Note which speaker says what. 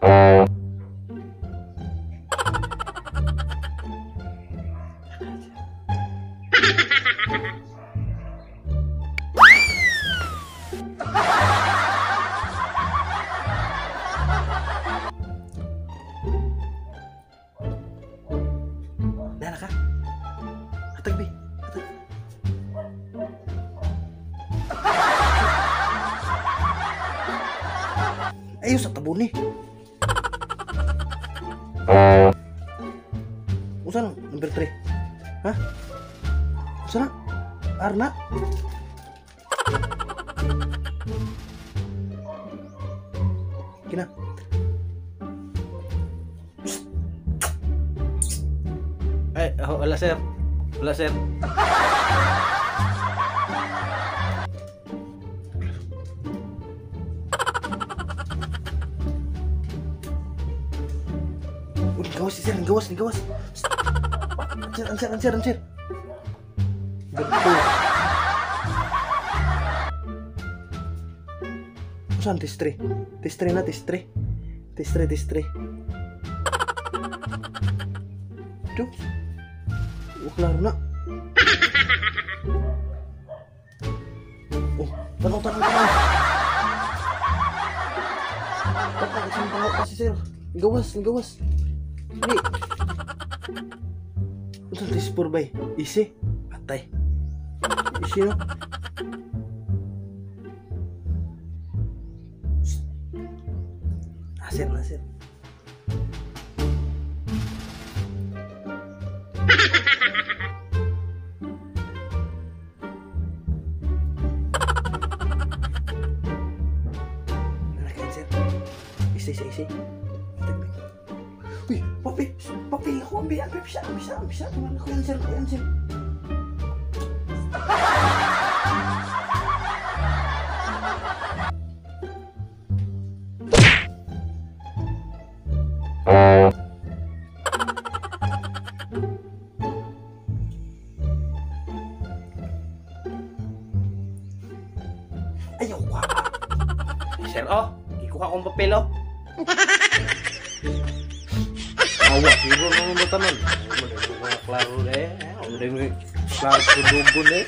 Speaker 1: Dah kah? Atak bi. Atak. Ayo sa tabon ni. Usan number 3. Hah? Usan? Arna? Kina? Wala sir. Wala sir. Gawas sir, gawas. Anjir. Betul. Saan tes 3 na. Duh. Klaro na. Oh, tanaw. Tanaw kasi sir. Gawas. Hindi. Ito tes 4 bay. Isi. Patay. Isi no. Nasir. Isi. Wih, papi, aku ambil, bisa. Teman aku yang sir. Ayaw ka. Sir, ikuha akong papel, Awak siguro naman ba tanan? Klaro deh. Udah klaro dugun deh.